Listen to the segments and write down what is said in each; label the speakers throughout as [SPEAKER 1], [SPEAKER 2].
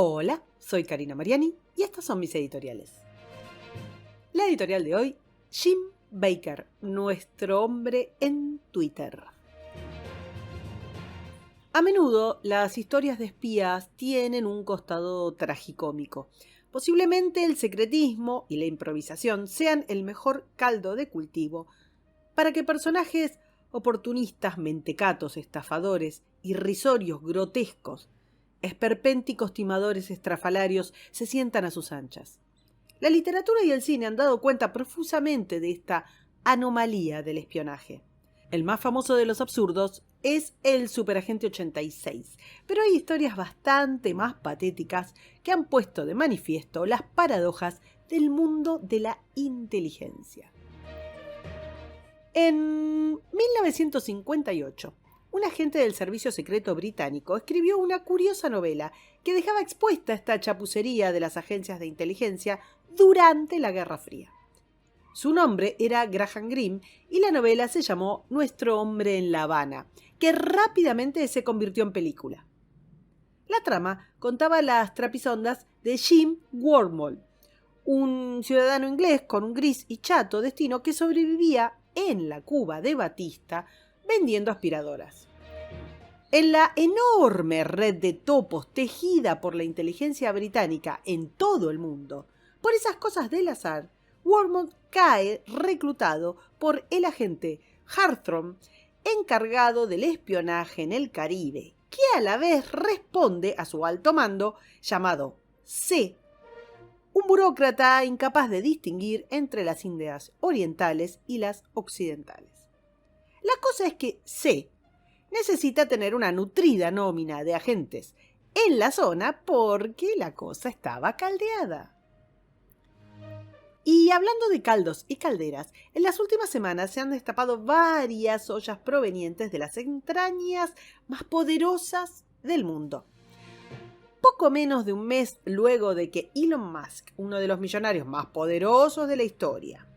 [SPEAKER 1] Hola, soy Karina Mariani y estas son mis editoriales. La editorial de hoy, Jim Baker, nuestro hombre en Twitter. A menudo las historias de espías tienen un costado tragicómico. Posiblemente el secretismo y la improvisación sean el mejor caldo de cultivo para que personajes oportunistas, mentecatos, estafadores, irrisorios, grotescos, esperpénticos timadores estrafalarios se sientan a sus anchas. La literatura y el cine han dado cuenta profusamente de esta anomalía del espionaje. El más famoso de los absurdos es el Superagente 86, pero hay historias bastante más patéticas que han puesto de manifiesto las paradojas del mundo de la inteligencia. En 1958, un agente del servicio secreto británico escribió una curiosa novela que dejaba expuesta esta chapucería de las agencias de inteligencia durante la Guerra Fría. Su nombre era Graham Greene y la novela se llamó Nuestro hombre en La Habana, que rápidamente se convirtió en película. La trama contaba las trapisondas de Jim Wormald, un ciudadano inglés con un gris y chato destino que sobrevivía en la Cuba de Batista vendiendo aspiradoras. En la enorme red de topos tejida por la inteligencia británica en todo el mundo, por esas cosas del azar, Wormald cae reclutado por el agente Hartram, encargado del espionaje en el Caribe, que a la vez responde a su alto mando llamado C, un burócrata incapaz de distinguir entre las Indias orientales y las occidentales. La cosa es que C necesita tener una nutrida nómina de agentes en la zona porque la cosa estaba caldeada. Y hablando de caldos y calderas, en las últimas semanas se han destapado varias ollas provenientes de las entrañas más poderosas del mundo. Poco menos de un mes luego de que Elon Musk, uno de los millonarios más poderosos de la historia,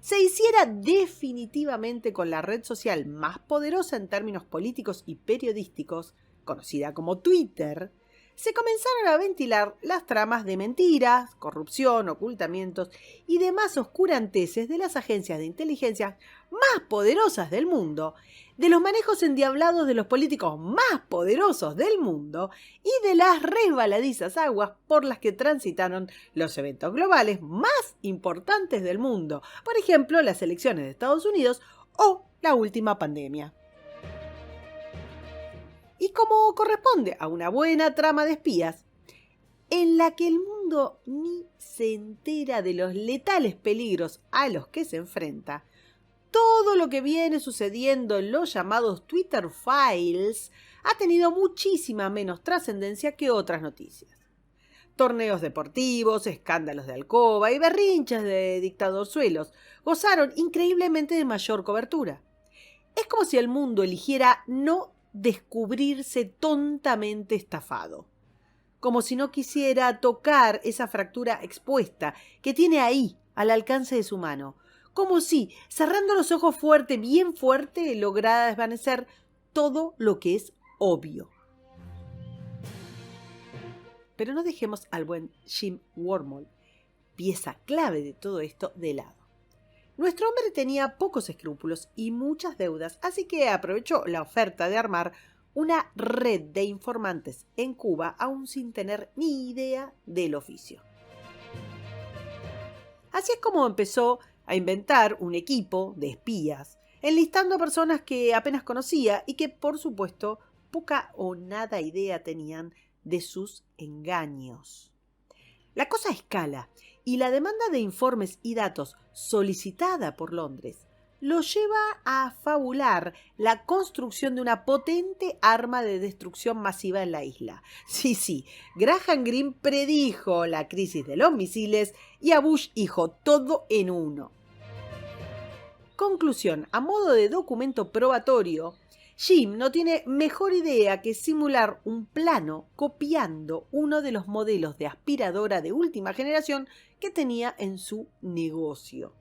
[SPEAKER 1] se hiciera definitivamente con la red social más poderosa en términos políticos y periodísticos, conocida como Twitter, se comenzaron a ventilar las tramas de mentiras, corrupción, ocultamientos y demás oscuranteces de las agencias de inteligencia más poderosas del mundo, de los manejos endiablados de los políticos más poderosos del mundo y de las resbaladizas aguas por las que transitaron los eventos globales más importantes del mundo, por ejemplo, las elecciones de Estados Unidos o la última pandemia. Y como corresponde a una buena trama de espías, en la que el mundo ni se entera de los letales peligros a los que se enfrenta, todo lo que viene sucediendo en los llamados Twitter Files ha tenido muchísima menos trascendencia que otras noticias. Torneos deportivos, escándalos de alcoba y berrinches de dictadorzuelos gozaron increíblemente de mayor cobertura. Es como si el mundo eligiera no descubrirse tontamente estafado, como si no quisiera tocar esa fractura expuesta que tiene ahí al alcance de su mano, como si, cerrando los ojos fuerte, bien fuerte, lograra desvanecer todo lo que es obvio. Pero no dejemos al buen Jim Wormald, pieza clave de todo esto, de lado. Nuestro hombre tenía pocos escrúpulos y muchas deudas, así que aprovechó la oferta de armar una red de informantes en Cuba, aún sin tener ni idea del oficio. Así es como empezó a inventar un equipo de espías, enlistando a personas que apenas conocía y que, por supuesto, poca o nada idea tenían de sus engaños. La cosa escala y la demanda de informes y datos solicitada por Londres lo lleva a fabular la construcción de una potente arma de destrucción masiva en la isla. Sí, Graham Greene predijo la crisis de los misiles y a Bush hijo todo en uno. Conclusión, a modo de documento probatorio, Jim no tiene mejor idea que simular un plano copiando uno de los modelos de aspiradora de última generación que tenía en su negocio.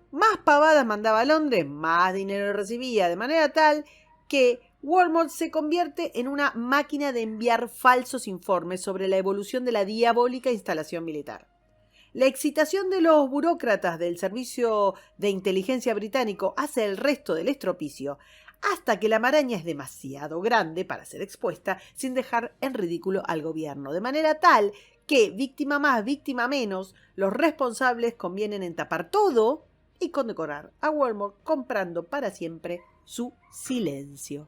[SPEAKER 1] Más pavadas mandaba a Londres, más dinero recibía, de manera tal que Walmart se convierte en una máquina de enviar falsos informes sobre la evolución de la diabólica instalación militar. La excitación de los burócratas del Servicio de Inteligencia británico hace el resto del estropicio, hasta que la maraña es demasiado grande para ser expuesta sin dejar en ridículo al gobierno, de manera tal que, víctima más, víctima menos, los responsables convienen en tapar todo y condecorar a Walmart comprando para siempre su silencio.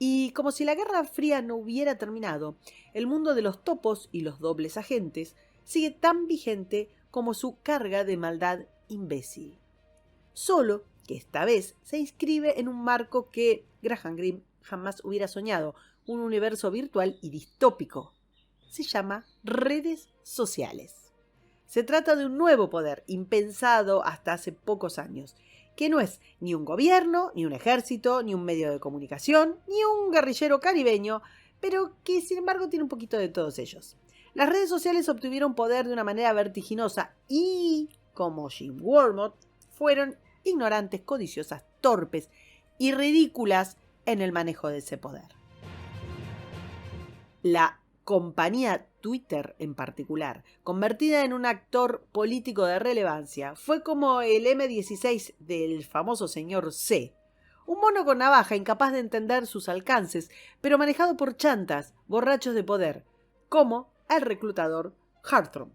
[SPEAKER 1] Y como si la Guerra Fría no hubiera terminado, el mundo de los topos y los dobles agentes sigue tan vigente como su carga de maldad imbécil. Solo que esta vez se inscribe en un marco que Graham Greene jamás hubiera soñado, un universo virtual y distópico. Se llama redes sociales. Se trata de un nuevo poder, impensado hasta hace pocos años, que no es ni un gobierno, ni un ejército, ni un medio de comunicación, ni un guerrillero caribeño, pero que sin embargo tiene un poquito de todos ellos. Las redes sociales obtuvieron poder de una manera vertiginosa y, como Jim Walmart, fueron ignorantes, codiciosas, torpes y ridículas en el manejo de ese poder. La compañía Twitter en particular, convertida en un actor político de relevancia, fue como el M16 del famoso señor C, un mono con navaja incapaz de entender sus alcances, pero manejado por chantas, borrachos de poder, como el reclutador Hawthorne,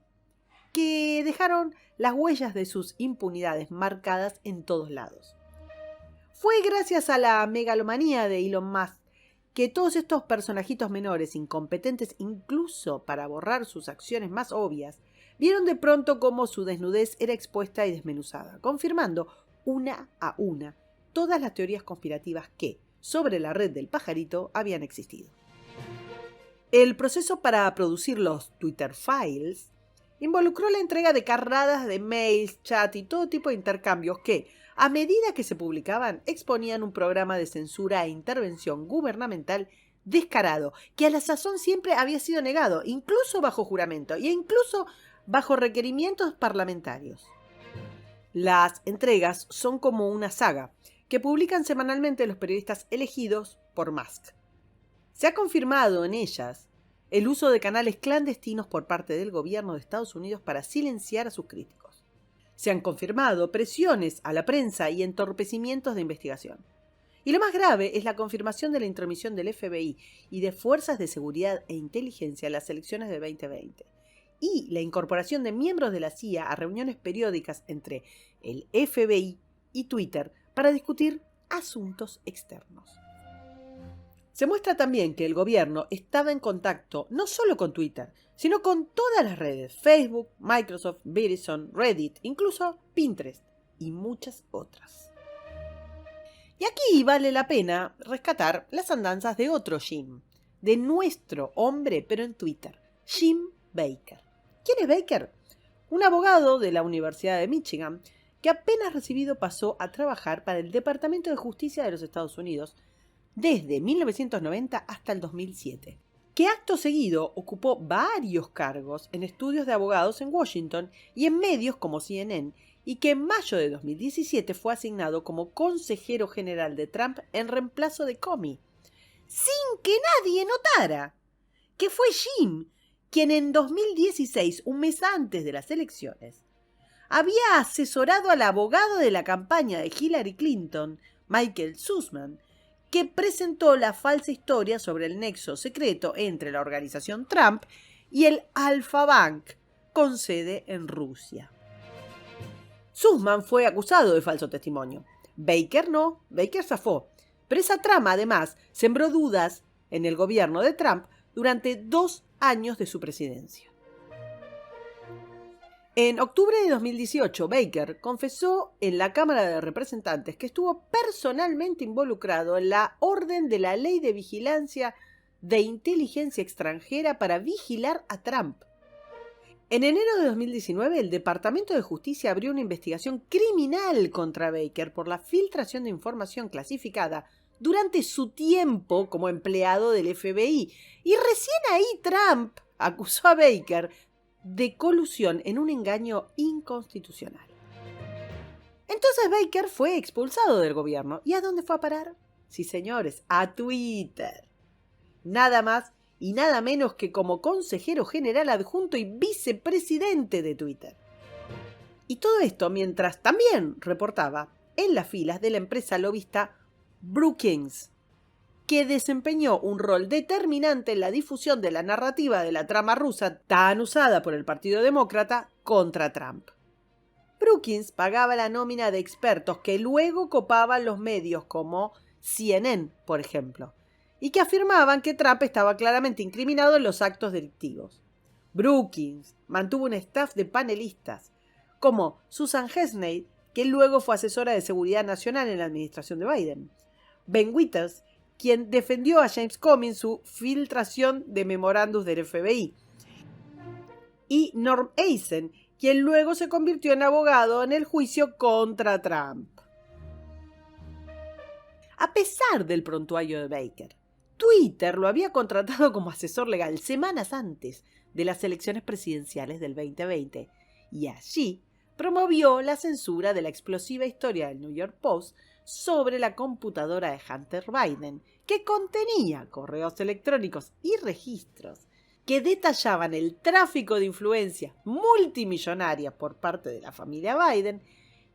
[SPEAKER 1] que dejaron las huellas de sus impunidades marcadas en todos lados. Fue gracias a la megalomanía de Elon Musk que todos estos personajitos menores, incompetentes incluso para borrar sus acciones más obvias, vieron de pronto cómo su desnudez era expuesta y desmenuzada, confirmando una a una todas las teorías conspirativas que, sobre la red del pajarito, habían existido. El proceso para producir los Twitter Files involucró la entrega de carradas de mails, chat y todo tipo de intercambios que, a medida que se publicaban, exponían un programa de censura e intervención gubernamental descarado, que a la sazón siempre había sido negado, incluso bajo juramento e incluso bajo requerimientos parlamentarios. Las entregas son como una saga, que publican semanalmente los periodistas elegidos por Musk. Se ha confirmado en ellas el uso de canales clandestinos por parte del gobierno de Estados Unidos para silenciar a sus críticos. Se han confirmado presiones a la prensa y entorpecimientos de investigación. Y lo más grave es la confirmación de la intromisión del FBI y de fuerzas de seguridad e inteligencia en las elecciones de 2020, y la incorporación de miembros de la CIA a reuniones periódicas entre el FBI y Twitter para discutir asuntos externos. Se muestra también que el gobierno estaba en contacto no solo con Twitter, sino con todas las redes: Facebook, Microsoft, Verizon, Reddit, incluso Pinterest y muchas otras. Y aquí vale la pena rescatar las andanzas de otro Jim, de nuestro hombre pero en Twitter, Jim Baker. ¿Quién es Baker? Un abogado de la Universidad de Michigan que apenas recibido pasó a trabajar para el Departamento de Justicia de los Estados Unidos desde 1990 hasta el 2007, que acto seguido ocupó varios cargos en estudios de abogados en Washington y en medios como CNN, y que en mayo de 2017 fue asignado como consejero general de Trump en reemplazo de Comey, sin que nadie notara que fue Jim quien en 2016, un mes antes de las elecciones, había asesorado al abogado de la campaña de Hillary Clinton, Michael Sussmann, que presentó la falsa historia sobre el nexo secreto entre la organización Trump y el Alfa Bank, con sede en Rusia. Sussmann fue acusado de falso testimonio. Baker no, Baker zafó. Pero esa trama, además, sembró dudas en el gobierno de Trump durante 2 años de su presidencia. En octubre de 2018, Baker confesó en la Cámara de Representantes que estuvo personalmente involucrado en la orden de la Ley de Vigilancia de Inteligencia Extranjera para vigilar a Trump. En enero de 2019, el Departamento de Justicia abrió una investigación criminal contra Baker por la filtración de información clasificada durante su tiempo como empleado del FBI. Y recién ahí Trump acusó a Baker de colusión en un engaño inconstitucional. Entonces Baker fue expulsado del gobierno. ¿Y a dónde fue a parar? Sí, señores, a Twitter. Nada más y nada menos que como consejero general adjunto y vicepresidente de Twitter. Y todo esto mientras también reportaba en las filas de la empresa lobista Brookings, que desempeñó un rol determinante en la difusión de la narrativa de la trama rusa tan usada por el Partido Demócrata contra Trump. Brookings pagaba la nómina de expertos que luego copaban los medios como CNN, por ejemplo, y que afirmaban que Trump estaba claramente incriminado en los actos delictivos. Brookings mantuvo un staff de panelistas, como Susan Hesney, que luego fue asesora de seguridad nacional en la administración de Biden, Ben Withers, quien defendió a James Comey en su filtración de memorándums del FBI, y Norm Eisen, quien luego se convirtió en abogado en el juicio contra Trump. A pesar del prontuario de Baker, Twitter lo había contratado como asesor legal semanas antes de las elecciones presidenciales del 2020 y allí promovió la censura de la explosiva historia del New York Post sobre la computadora de Hunter Biden, que contenía correos electrónicos y registros que detallaban el tráfico de influencias multimillonarias por parte de la familia Biden,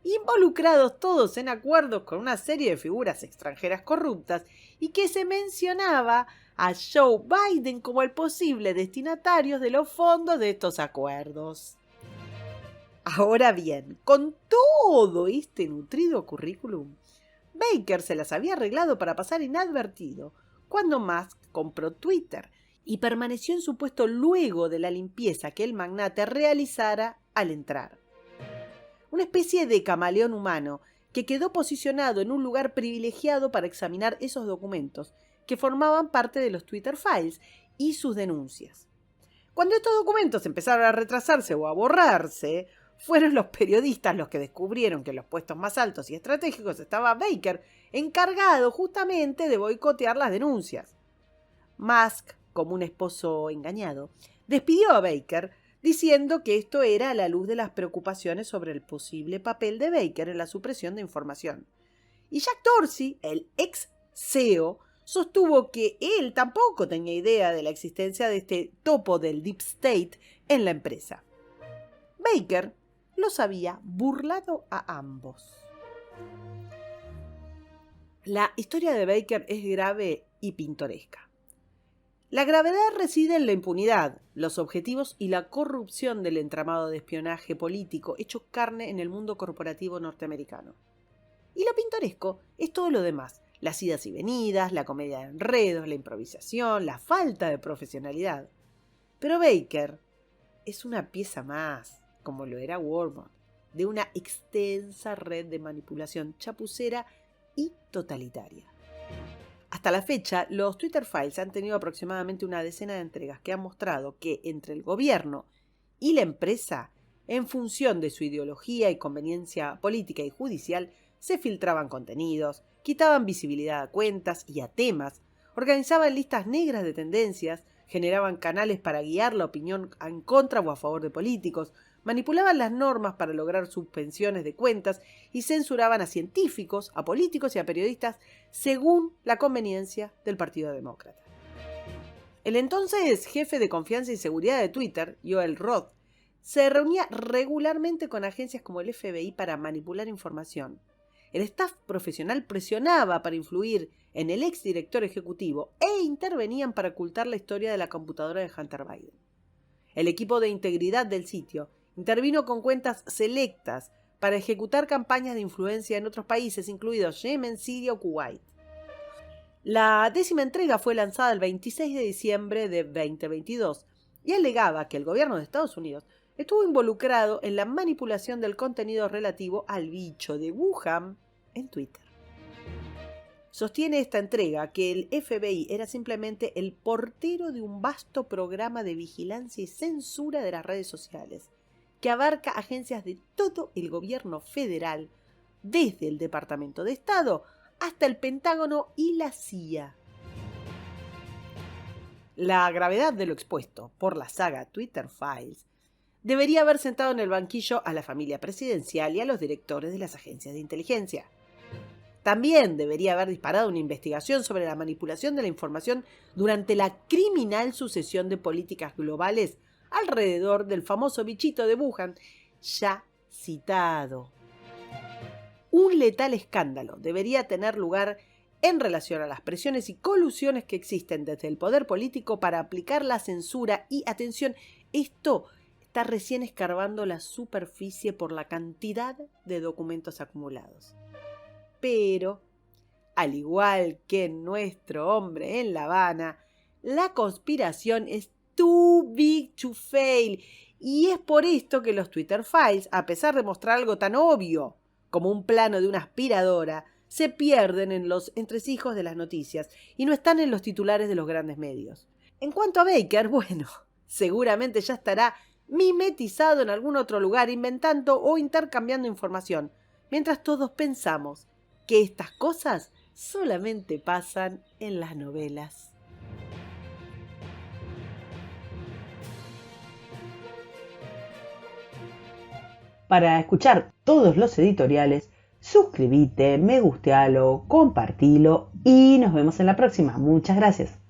[SPEAKER 1] involucrados todos en acuerdos con una serie de figuras extranjeras corruptas, y que se mencionaba a Joe Biden como el posible destinatario de los fondos de estos acuerdos. Ahora bien, con todo este nutrido currículum, Baker se las había arreglado para pasar inadvertido cuando Musk compró Twitter y permaneció en su puesto luego de la limpieza que el magnate realizara al entrar. Una especie de camaleón humano que quedó posicionado en un lugar privilegiado para examinar esos documentos que formaban parte de los Twitter Files y sus denuncias. Cuando estos documentos empezaron a retrasarse o a borrarse, fueron los periodistas los que descubrieron que en los puestos más altos y estratégicos estaba Baker, encargado justamente de boicotear las denuncias. Musk, como un esposo engañado, despidió a Baker diciendo que esto era a la luz de las preocupaciones sobre el posible papel de Baker en la supresión de información. Y Jack Dorsey, el ex CEO, sostuvo que él tampoco tenía idea de la existencia de este topo del Deep State en la empresa. Baker los había burlado a ambos. La historia de Baker es grave y pintoresca. La gravedad reside en la impunidad, los objetivos y la corrupción del entramado de espionaje político hecho carne en el mundo corporativo norteamericano. Y lo pintoresco es todo lo demás, las idas y venidas, la comedia de enredos, la improvisación, la falta de profesionalidad. Pero Baker es una pieza más, como lo era Wormwood, de una extensa red de manipulación chapucera y totalitaria. Hasta la fecha, los Twitter Files han tenido aproximadamente una decena de entregas que han mostrado que entre el gobierno y la empresa, en función de su ideología y conveniencia política y judicial, se filtraban contenidos, quitaban visibilidad a cuentas y a temas, organizaban listas negras de tendencias, generaban canales para guiar la opinión en contra o a favor de políticos, manipulaban las normas para lograr suspensiones de cuentas y censuraban a científicos, a políticos y a periodistas según la conveniencia del Partido Demócrata. El entonces jefe de confianza y seguridad de Twitter, Joel Roth, se reunía regularmente con agencias como el FBI para manipular información. El staff profesional presionaba para influir en el exdirector ejecutivo e intervenían para ocultar la historia de la computadora de Hunter Biden. El equipo de integridad del sitio intervino con cuentas selectas para ejecutar campañas de influencia en otros países, incluidos Yemen, Siria o Kuwait. La 10ª entrega fue lanzada el 26 de diciembre de 2022 y alegaba que el gobierno de Estados Unidos estuvo involucrado en la manipulación del contenido relativo al bicho de Wuhan en Twitter. Sostiene esta entrega que el FBI era simplemente el portero de un vasto programa de vigilancia y censura de las redes sociales, que abarca agencias de todo el gobierno federal, desde el Departamento de Estado hasta el Pentágono y la CIA. La gravedad de lo expuesto por la saga Twitter Files debería haber sentado en el banquillo a la familia presidencial y a los directores de las agencias de inteligencia. También debería haber disparado una investigación sobre la manipulación de la información durante la criminal sucesión de políticas globales alrededor del famoso bichito de Wuhan, ya citado. Un letal escándalo debería tener lugar en relación a las presiones y colusiones que existen desde el poder político para aplicar la censura y, atención, esto está recién escarbando la superficie por la cantidad de documentos acumulados. Pero, al igual que nuestro hombre en La Habana, la conspiración es too big to fail, y es por esto que los Twitter Files, a pesar de mostrar algo tan obvio como un plano de una aspiradora, se pierden en los entresijos de las noticias y no están en los titulares de los grandes medios. En cuanto a Baker, bueno, seguramente ya estará mimetizado en algún otro lugar inventando o intercambiando información, mientras todos pensamos que estas cosas solamente pasan en las novelas.
[SPEAKER 2] Para escuchar todos los editoriales, suscríbete, me gustealo, compartilo y nos vemos en la próxima. Muchas gracias.